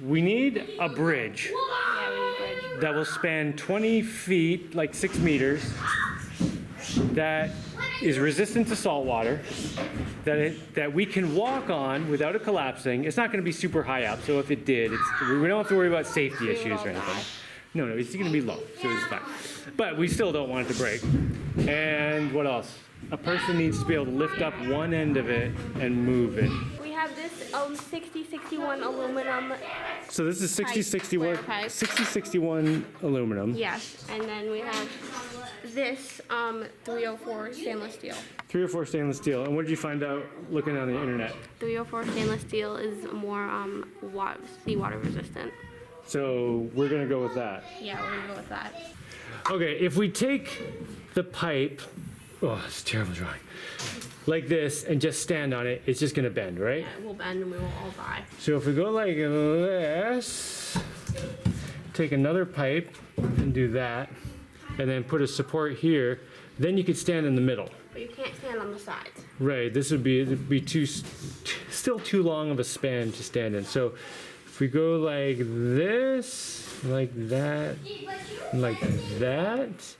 we need a bridge Yeah, we need a bridge. that will span 20 feet, like 6 meters, that is resistant to salt water, that we can walk on without it collapsing. It's not going to be super high up, so if it did, we don't have to worry about safety issues or anything. No, it's going to be low, so it's fine. But we still don't want it to break. And what else? A person needs to be able to lift up one end of it and move it. We have this 6061 aluminum. So this is 6061 Square pipe. 6061 aluminum. Yes, and then we have this 304 stainless steel. 304 stainless steel. And what did you find out looking on the internet? 304 stainless steel is more seawater resistant. So we're gonna go with that. Yeah, we're gonna go with that. Okay, if we take the pipe, oh, it's a terrible drawing, like this and just stand on it, it's just gonna bend, right? Yeah, we'll bend and we will all die. So if we go like this, take another pipe and do that, and then put a support here, then you could stand in the middle. But you can't stand on the sides. Right, this would be, still too long of a span to stand in. So if we go like this, like that, like that,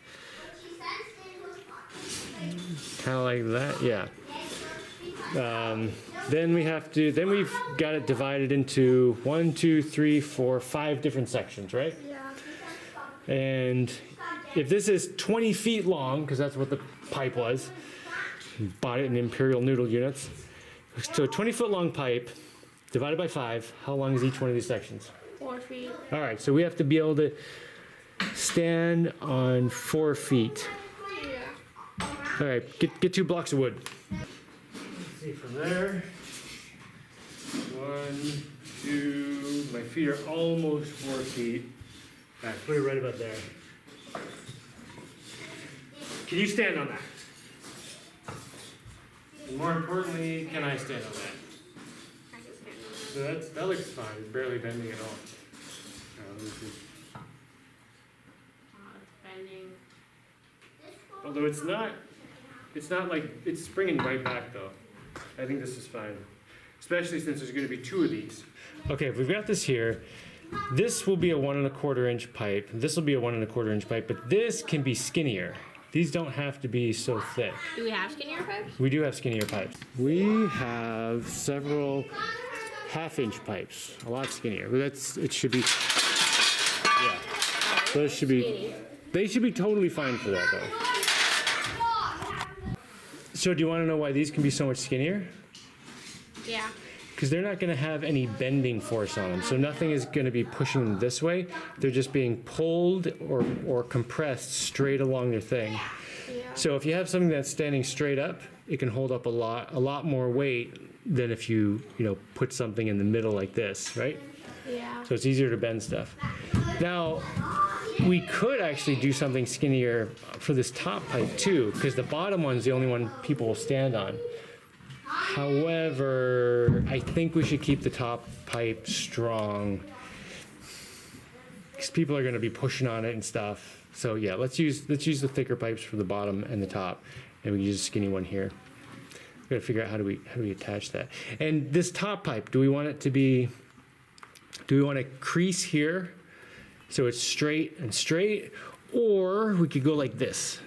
kind of like that, yeah. Then we've got it divided into 1, 2, 3, 4, 5 different sections, right? Yeah. And if this is 20 feet long, because that's what the pipe was, bought it in imperial noodle units. So a 20-foot long pipe divided by 5, how long is each one of these sections? 4 feet. All right, so we have to be able to stand on 4 feet. Yeah. All right, get 2 blocks of wood. Let's see from there. 1, 2, my feet are almost 4 feet. All right, put it right about there. Can you stand on that? And more importantly, can I stand on that? I can stand on So that looks fine. It's barely bending at all. This is, it's bending. although it's not like it's springing right back though. I think this is fine, especially since there's going to be 2 of these. Okay, if we've got this here, this will be a 1 1/4 inch pipe. This will be a 1 1/4 inch pipe, but this can be skinnier. These don't have to be so thick. Do we have skinnier pipes? We do have skinnier pipes. We have several 1/2 inch pipes, a lot skinnier. But it should be, yeah. Those should be, they should be totally fine for that though. So do you want to know why these can be so much skinnier? Yeah. Because they're not going to have any bending force on them. So nothing is going to be pushing them this way. They're just being pulled or compressed straight along their thing. Yeah. So if you have something that's standing straight up, it can hold up a lot more weight than if you put something in the middle like this, right? Yeah. So it's easier to bend stuff. Now, we could actually do something skinnier for this top pipe too, because the bottom one's the only one people will stand on. However, I think we should keep the top pipe strong because people are going to be pushing on it and stuff. So yeah, let's use the thicker pipes for the bottom and the top, and we use a skinny one here. We got to figure out how do we attach that. And this top pipe, do we want to crease here so it's straight and straight, or we could go like this.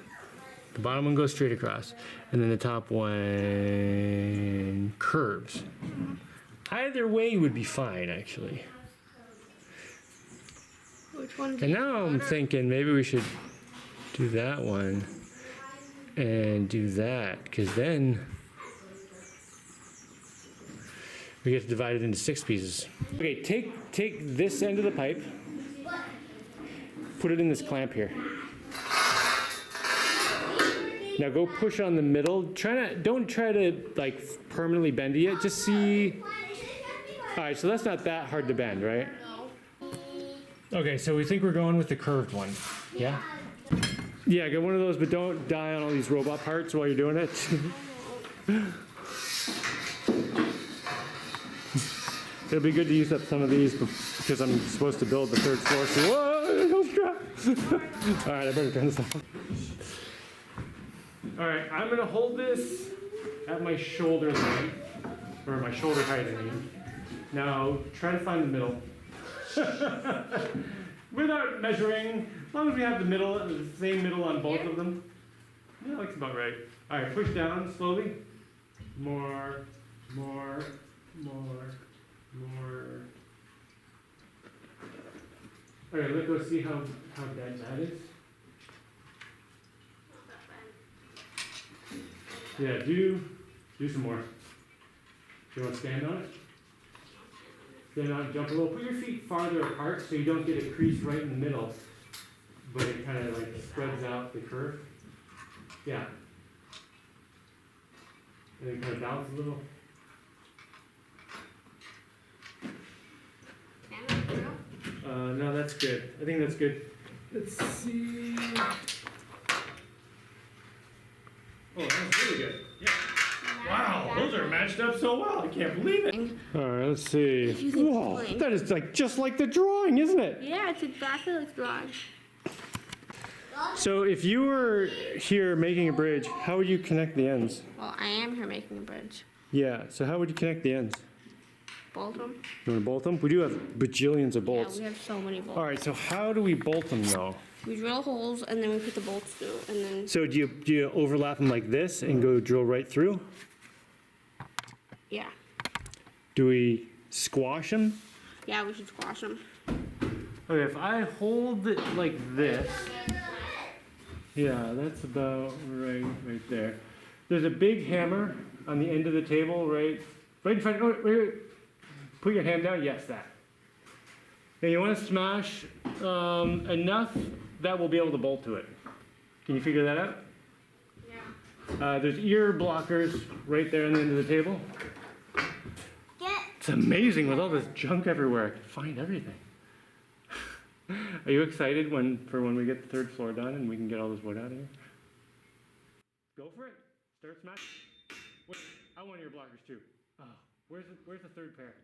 The bottom one goes straight across, and then the top one curves. Either way would be fine, actually. Which one? And now I'm thinking maybe we should do that one and do that, because then we get to divide it into 6 pieces. Okay, take this end of the pipe, put it in this clamp here. Now go push on the middle. Don't try to like permanently bend it yet. Just see. All right, so that's not that hard to bend, right? No. Okay, so we think we're going with the curved one. Yeah? Yeah, get one of those, but don't die on all these robot parts while you're doing it. It'll be good to use up some of these because I'm supposed to build the 3rd floor. So, whoa, don't drop. All right, I better turn this off. All right, I'm gonna hold this at my shoulder length, or my shoulder height, I mean. Now, try to find the middle. Without measuring, as long as we have the middle, the same middle on both of them. Yeah, that looks about right. All right, push down slowly. More. All right, let's go see how bad that is. Yeah, do some more. You want to stand on it? Stand on it, jump a little. Put your feet farther apart so you don't get a crease right in the middle, but it kind of like spreads out the curve. Yeah. And then kind of bounce a little. No, that's good. I think that's good. Let's see. Oh, that's really good. Yeah. Wow, those are matched up so well. I can't believe it. All right, let's see. Whoa, that is like just like the drawing, isn't it? Yeah, it's exactly like the drawing. So if you were here making a bridge, how would you connect the ends? Well, I am here making a bridge. Yeah, so how would you connect the ends? Bolt them. You want to bolt them? We do have bajillions of bolts. Yeah, we have so many bolts. All right, so how do we bolt them though? We drill holes and then we put the bolts through, and then. So do you overlap them like this and go drill right through? Yeah. Do we squash them? Yeah, we should squash them. Okay, if I hold it like this, yeah, that's about right there. There's a big hammer on the end of the table, right in front. Oh, wait. Put your hand down. Yes, that. And you want to smash enough that we'll be able to bolt to it. Can you figure that out? Yeah. There's ear blockers right there on the end of the table. It's amazing with all this junk everywhere. I can find everything. Are you excited for when we get the third floor done and we can get all this wood out of here? Go for it. Start smashing. Wait, I want ear blockers too. Oh, where's the third pair?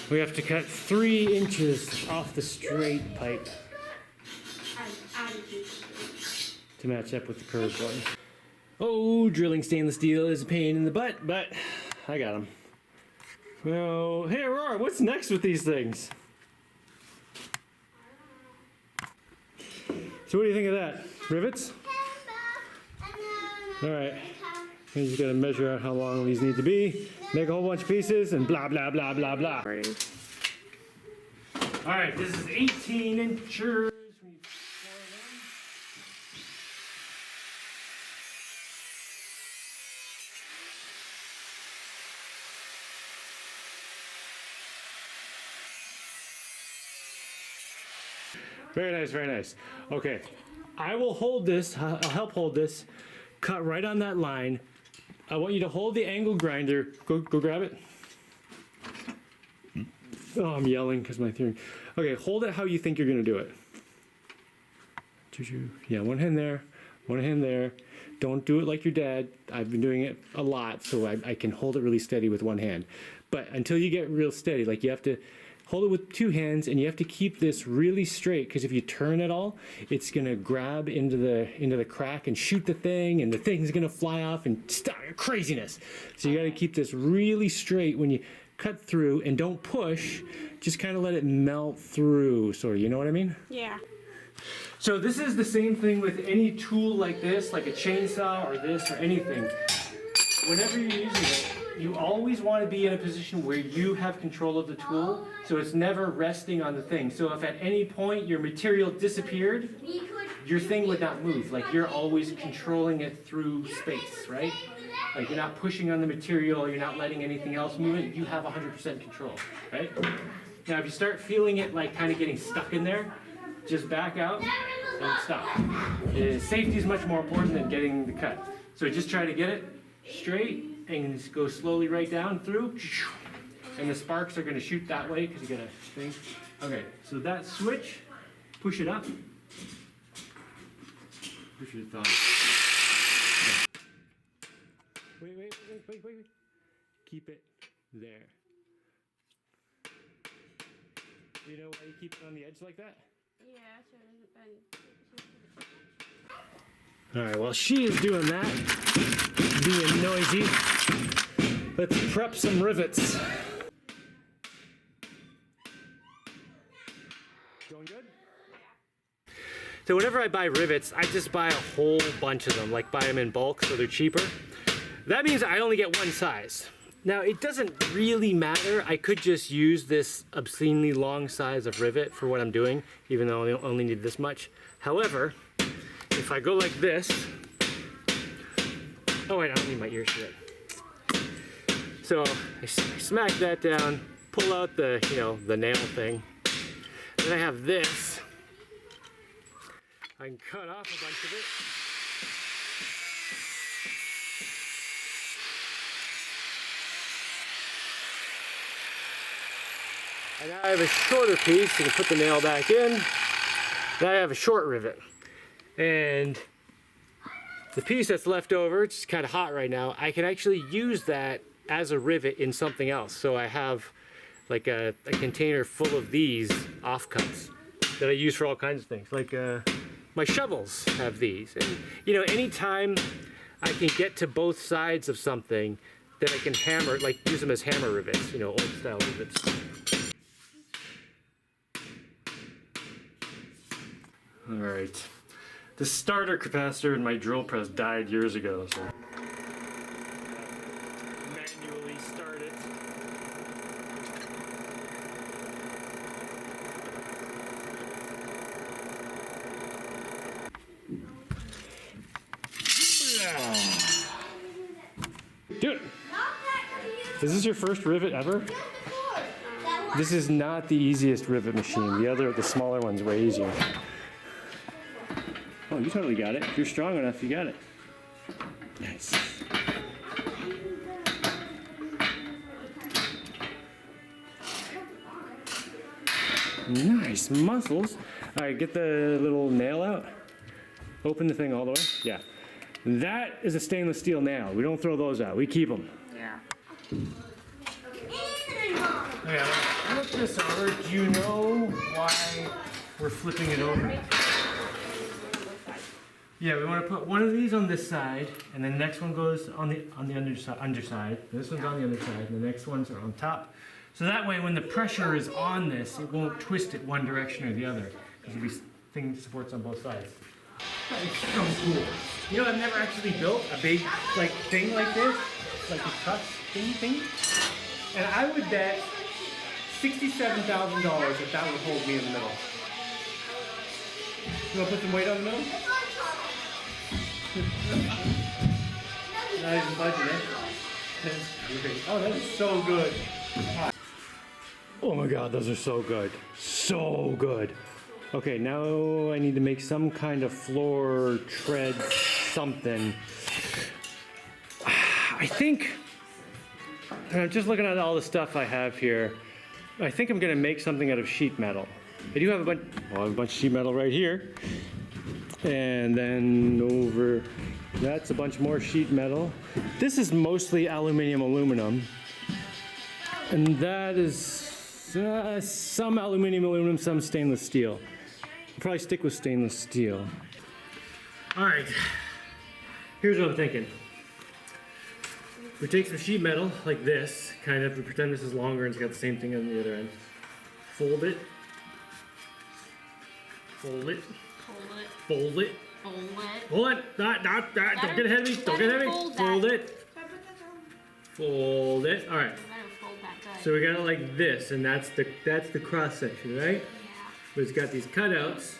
We have to cut 3 inches off the straight pipe to match up with the curved one. Oh, drilling stainless steel is a pain in the butt, but I got them. Well, hey Aurora, what's next with these things? So what do you think of that? Rivets? All right. You just gotta measure out how long these need to be, make a whole bunch of pieces, and blah, blah, blah, blah, blah. All right, this is 18 inches. Very nice, very nice. Okay, I will hold this, I'll help hold this, cut right on that line. I want you to hold the angle grinder. Go grab it. Oh, I'm yelling because my theory. Okay, hold it how you think you're gonna do it. Yeah, one hand there, one hand there. Don't do it like your dad. I've been doing it a lot, so I can hold it really steady with one hand. But until you get real steady, like you have to hold it with 2 hands, and you have to keep this really straight, because if you turn at all, it's gonna grab into the crack and shoot the thing, and the thing's gonna fly off and start craziness. So you gotta keep this really straight when you cut through, and don't push, just kind of let it melt through, sort of, you know what I mean? Yeah. So this is the same thing with any tool like this, like a chainsaw or this or anything. Whenever you're using it, you always want to be in a position where you have control of the tool, so it's never resting on the thing. So if at any point your material disappeared, your thing would not move. Like you're always controlling it through space, right? Like you're not pushing on the material, you're not letting anything else move it, you have 100% control, right? Now if you start feeling it like kind of getting stuck in there, just back out and stop. Safety is much more important than getting the cut. So just try to get it straight and just go slowly right down through. And the sparks are going to shoot that way because you got a thing. Okay, so that switch, push it up. Push your thumb. Wait. Keep it there. You know why you keep it on the edge like that? Yeah, so it doesn't bend. Alright, while she is doing that, being noisy, let's prep some rivets. Going good? So whenever I buy rivets, I just buy a whole bunch of them, like buy them in bulk so they're cheaper. That means I only get one size. Now it doesn't really matter. I could just use this obscenely long size of rivet for what I'm doing, even though I only need this much. However, if I go like this, oh wait, I don't need my ears for that. So I smack that down, pull out the, the nail thing. Then I have this. I can cut off a bunch of it. And now I have a shorter piece, you can put the nail back in. Now I have a short rivet. And the piece that's left over, it's kind of hot right now, I can actually use that as a rivet in something else. So I have like a container full of these offcuts that I use for all kinds of things. Like my shovels have these. And anytime I can get to both sides of something, then I can hammer, like use them as hammer rivets, old style rivets. All right. The starter capacitor in my drill press died years ago, so manually start it. Dude, is this your first rivet ever? This is not the easiest rivet machine. The smaller one's way easier. Oh, you totally got it. If you're strong enough, you got it. Nice. Nice muscles. All right, get the little nail out. Open the thing all the way. Yeah. That is a stainless steel nail. We don't throw those out. We keep them. Yeah. Okay, flip this over. Do you know why we're flipping it over? Yeah, we want to put one of these on this side, and then the next one goes on the underside. This one's on the other side, and the next ones are on top. So that way, when the pressure is on this, it won't twist it one direction or the other, because there'll be thing supports on both sides. It's so cool. I've never actually built a big thing like this, like a Truss thing, and I would bet $67,000 that that would hold me in the middle. You want to put some weight on the middle? Not even budget, eh? Oh, that is so good. Oh my God, those are so good. So good. Okay, now I need to make some kind of floor tread something. I think, and I'm just looking at all the stuff I have here, I think I'm gonna make something out of sheet metal. I do have I have a bunch of sheet metal right here. And then over, that's a bunch more sheet metal. This is mostly aluminum. And that is some aluminum, some stainless steel. I'll probably stick with stainless steel. All right, here's what I'm thinking. We take some sheet metal like this, kind of, we pretend this is longer and it's got the same thing on the other end. Fold it. Fold it. Fold it. Hold it. Don't get ahead of me. Don't get ahead of me. Fold it. Fold it. All right. So we got it like this, and that's the cross section, right? Yeah. But it's got these cutouts,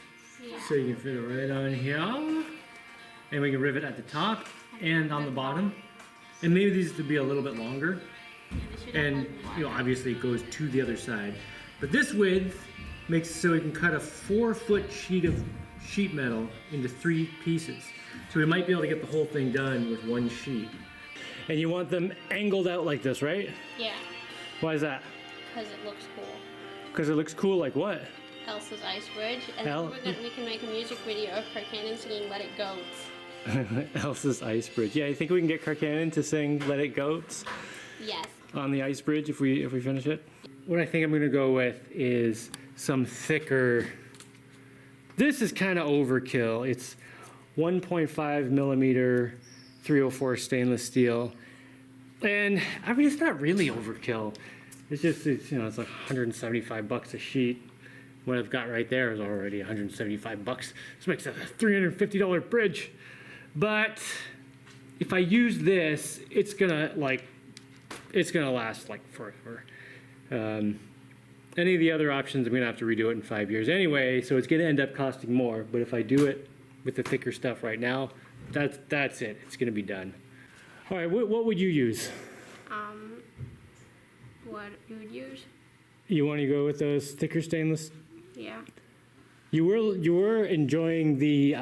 so you can fit it right on here, and we can rivet at the top and on the bottom, and maybe these to be a little bit longer, and obviously it goes to the other side. But this width makes it so we can cut a 4-foot sheet of sheet metal into 3 pieces. So we might be able to get the whole thing done with one sheet. And you want them angled out like this, right? Yeah. Why is that? Because it looks cool. Because it looks cool like what? Elsa's Ice Bridge. And then we can make a music video of Carcannon singing Let It Go. Elsa's Ice Bridge. Yeah, you think we can get Carcannon to sing Let It Go? Yes. On the ice bridge if we finish it? What I think I'm going to go with is some thicker. This is kind of overkill. It's 1.5 millimeter 304 stainless steel. And I mean, it's not really overkill. It's just, you know, it's like 175 bucks a sheet. What I've got right there is already 175 bucks. This makes a $350 bridge. But if I use this, it's gonna last like forever. Any of the other options, I'm gonna have to redo it in 5 years anyway, so it's gonna end up costing more. But if I do it with the thicker stuff right now, that's it. It's gonna be done. All right, what would you use? What you would use? You want to go with those thicker stainless? Yeah. You were enjoying the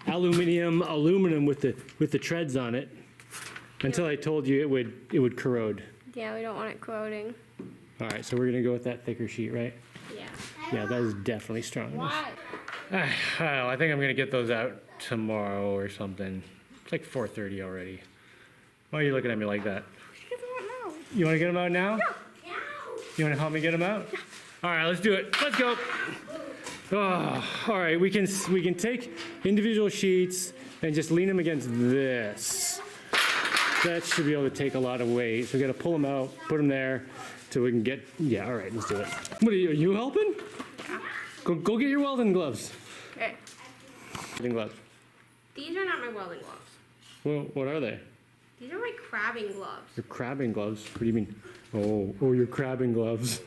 aluminum with the treads on it until I told you it would corrode. Yeah, we don't want it corroding. All right, so we're gonna go with that thicker sheet, right? Yeah. Yeah, that is definitely strong enough. Why? I don't know, I think I'm gonna get those out tomorrow or something. It's like 4:30 already. Why are you looking at me like that? Because I don't know. You wanna get them out now? No. You wanna help me get them out? All right, let's do it. Let's go. Oh, all right, we can take individual sheets and just lean them against this. That should be able to take a lot of weight. So we got to pull them out, put them there, so we can get. Yeah, all right, let's do it. What are you helping? Yeah. Go get your welding gloves. Okay. Welding gloves. These are not my welding gloves. Well, what are they? These are my crabbing gloves. Your crabbing gloves. What do you mean? Oh, your crabbing gloves.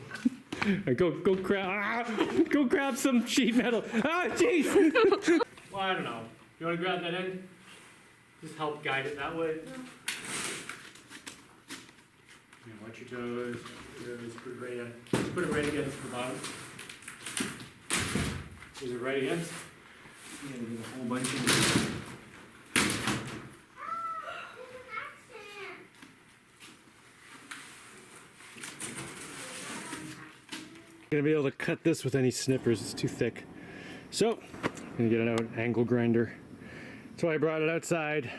Go grab some sheet metal. Ah, jeez. Well, I don't know. You want to grab that end? Just help guide it that way. Yeah, watch your toes. Put it right against the bottom. Is it right against? Yeah, there's a whole bunch of gonna be able to cut this with any snippers, it's too thick. So, I'm gonna get an angle grinder. That's why I brought it outside.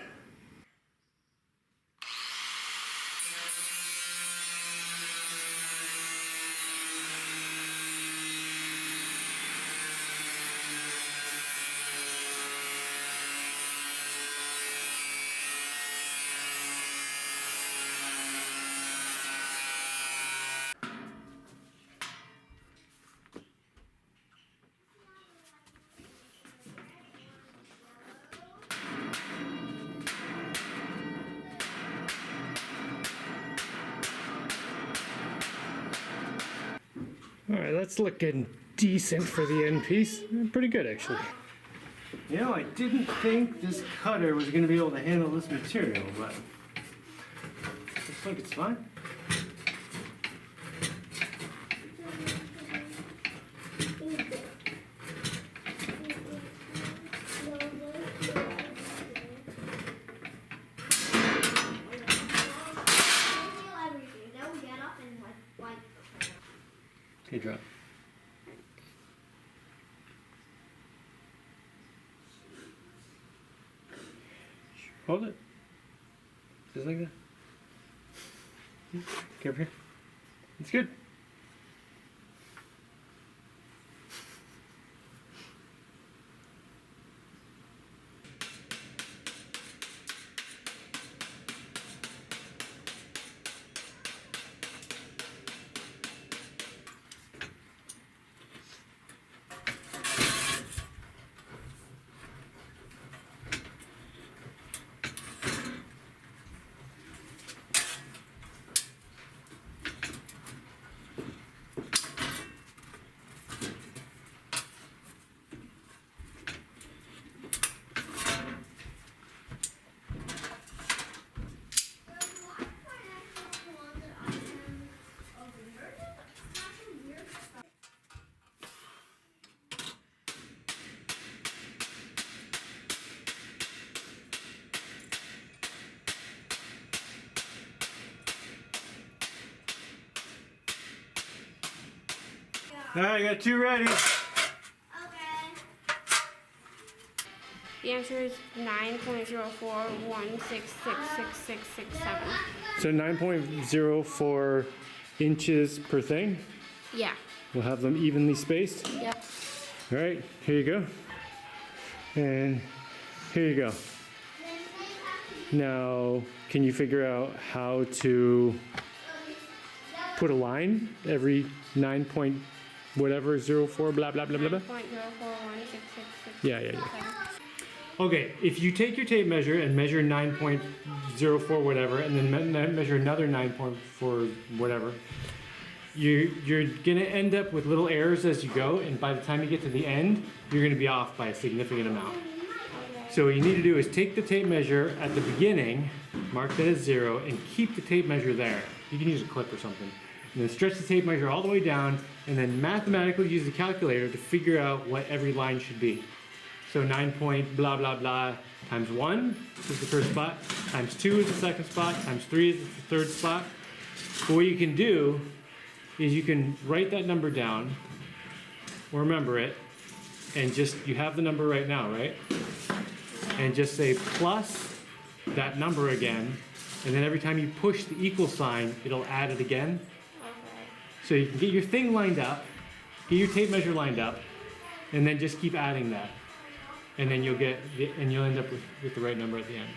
All right, that's looking decent for the end piece. Pretty good, actually. You know, I didn't think this cutter was going to be able to handle this material, but looks like it's fine. Okay, drop. Hold it. Just like that. Okay, over here. It's good. All right, I got 2 ready. Okay. The answer is 9.0416666667. So 9.04 inches per thing? Yeah. We'll have them evenly spaced. Yep. All right, here you go. And here you go. Now, can you figure out how to put a line every 9 point whatever 04 blah blah blah blah blah? 9.041666. Yeah. Okay, if you take your tape measure and measure 9.04 whatever, and then measure another 9.4 whatever, you're gonna end up with little errors as you go, and by the time you get to the end, you're gonna be off by a significant amount. So what you need to do is take the tape measure at the beginning, mark that as 0, and keep the tape measure there. You can use a clip or something. And then stretch the tape measure all the way down, and then mathematically use the calculator to figure out what every line should be. So 9 point blah blah blah times 1 is the first spot, times 2 is the second spot, times 3 is the third spot. But what you can do is you can write that number down, or remember it, and just, you have the number right now, right? And just say plus that number again, and then every time you push the equal sign, it'll add it again. Okay. So you can get your thing lined up, get your tape measure lined up, and then just keep adding that. And then you'll end up with the right number at the end.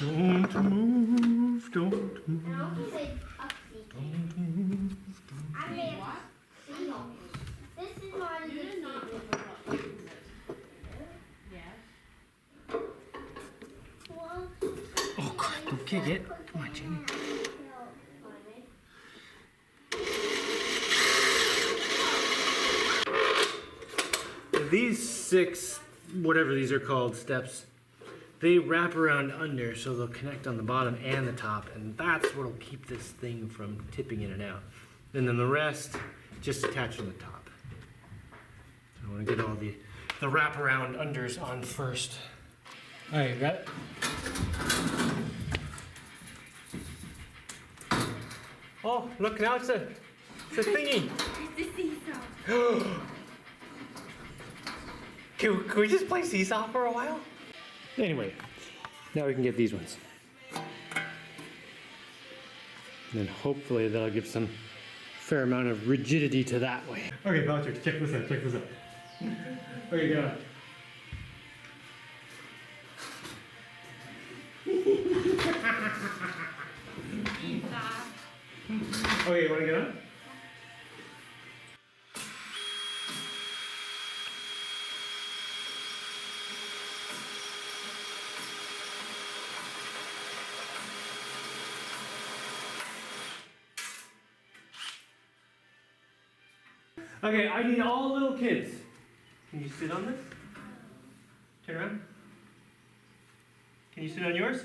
Don't move, don't move, don't move. This is not a good Oh crap, don't kick it. Come on, Jaimie. These 6, whatever these are called, steps, they wrap around under, so they'll connect on the bottom and the top, and that's what'll keep this thing from tipping in and out. And then the rest just attach on the top. So I want to get all the wraparound unders on first. All right, got it? Oh, look, now it's a thingy. It's a seesaw. Can we just play seesaw for a while? Anyway, now we can get these ones. And then hopefully that'll give some fair amount of rigidity to that way. Okay, Boucher, check this out, check this out. Okay, go. Okay, you wanna get on? Okay, I need all little kids. Can you sit on this? Turn around. Can you sit on yours?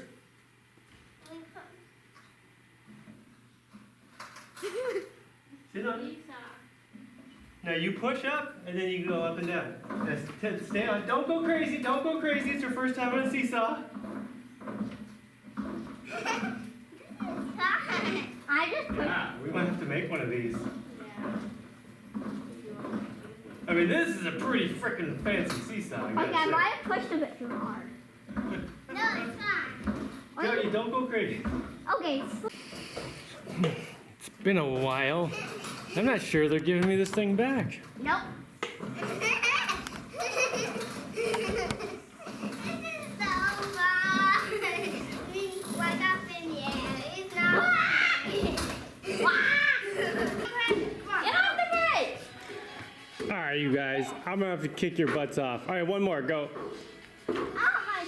Sit on it. Now you push up and then you go up and down. Stay on. Don't go crazy. Don't go crazy. It's your first time on a seesaw. I just put. Yeah, we might have to make one of these. I mean, this is a pretty freaking fancy seesaw. Okay, I might have pushed a bit too hard. No, it's not. Go, don't go crazy. Okay. It's been a while. I'm not sure they're giving me this thing back. Nope. All right, you guys, I'm gonna have to kick your butts off. All right, one more, go. She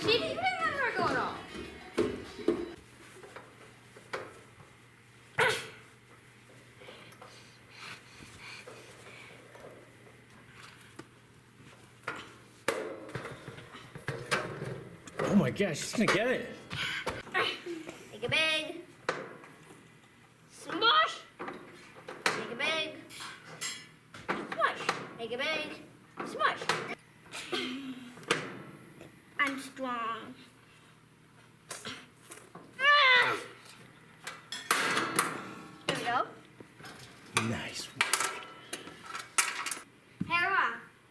didn't even let her go at all. Oh my gosh, she's gonna get it. Make it big. Smush. Make it big. Smush. Make it big. Smush. I'm strong. There we go. Nice. Hera,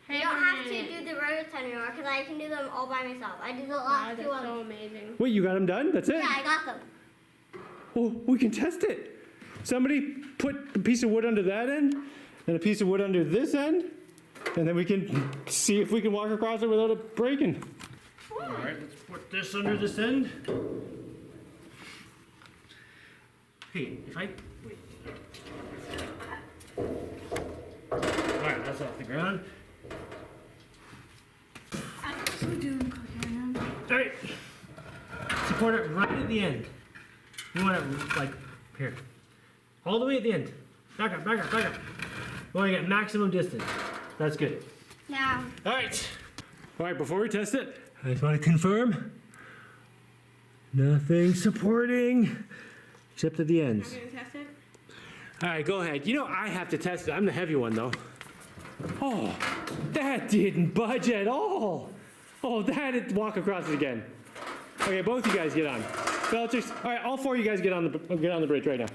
you don't have to do the rotor anymore because I can do them all by myself. I did the Wow, last that's two of so them. amazing. Wait, you got them done? That's it? Yeah, I got them. Oh, we can test it. Somebody put a piece of wood under that end and a piece of wood under this end, and then we can see if we can walk across it without it breaking. All right, let's put this under this end. Hey, if I... Wait. All right, that's off the ground. All right. Support it right at the end. You want it like here. All the way at the end. Back up, back up, back up. We want to get maximum distance. That's good. Yeah. All right. All right, before we test it, I just want to confirm. Nothing supporting except at the ends. I'm gonna test it. All right, go ahead. You know I have to test it. I'm the heavy one though. Oh, that didn't budge at all. Oh, walk across it again. Okay, both you guys get on. Belchers. All right, all four of you guys get on the bridge right now.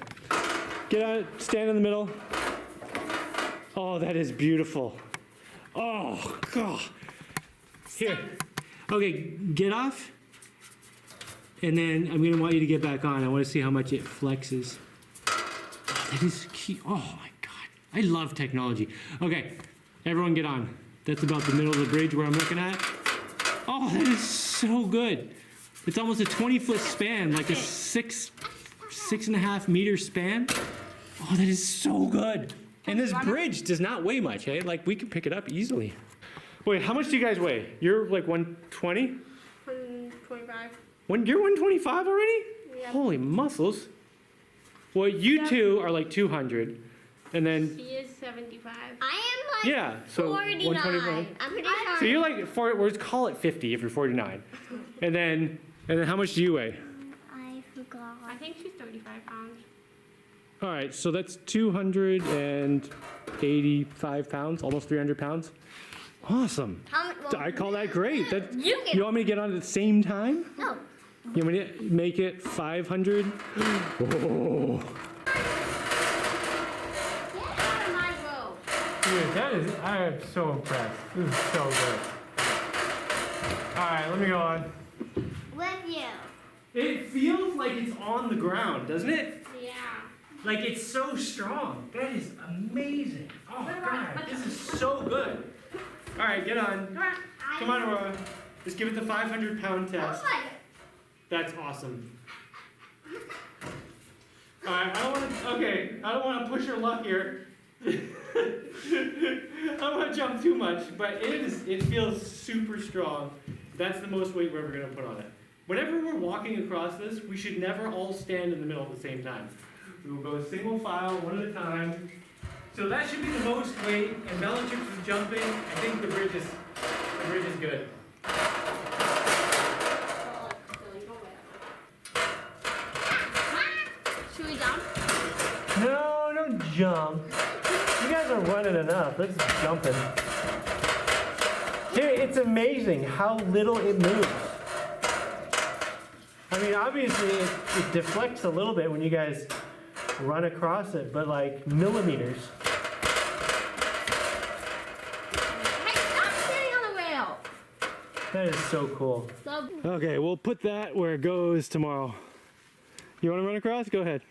Get on, stand in the middle. Oh, that is beautiful. Oh, God. Here. Okay, get off. And then I'm gonna want you to get back on. I want to see how much it flexes. Oh, that is key. Oh my God. I love technology. Okay, everyone get on. That's about the middle of the bridge where I'm looking at. Oh, that is so good. It's almost a 20-foot span, like a 6.5 meter span. Oh, that is so good. And this bridge does not weigh much, eh? Like, we can pick it up easily. Wait, how much do you guys weigh? You're like 120? 125. You're 125 already? Yeah. Holy muscles. Well, you two are like 200. And then, She is 75. I am like yeah, so 49. 125. I'm pretty sure. So you're like, let's call it 50 if you're 49. And then how much do you weigh? I forgot. I think she's 35 pounds. All right, so that's 285 pounds, almost 300 pounds. Awesome. I call that great. You want me to get on at the same time? No. You want me to make it 500? Oh. Get out of my road. Dude, I am so impressed. This is so good. All right, let me go on. With you. It feels like it's on the ground, doesn't it? Yeah. Like it's so strong. That is amazing. Oh God, this is so good. All right, get on. Come on, Aurora. Just give it the 500-pound test. That's awesome. All right, I don't want to push your luck here. I don't want to jump too much, but it feels super strong. That's the most weight we're ever going to put on it. Whenever we're walking across this, we should never all stand in the middle at the same time. We will go single file, one at a time. So that should be the most weight, and Bellatrix is jumping. I think the bridge is good. Should we jump? No, don't jump. You guys are running enough. Let's jump in. Dude, it's amazing how little it moves. I mean, obviously it deflects a little bit when you guys run across it, but like millimeters. Hey, stop sitting on the rail. That is so cool. Okay, we'll put that where it goes tomorrow. You want to run across? Go ahead.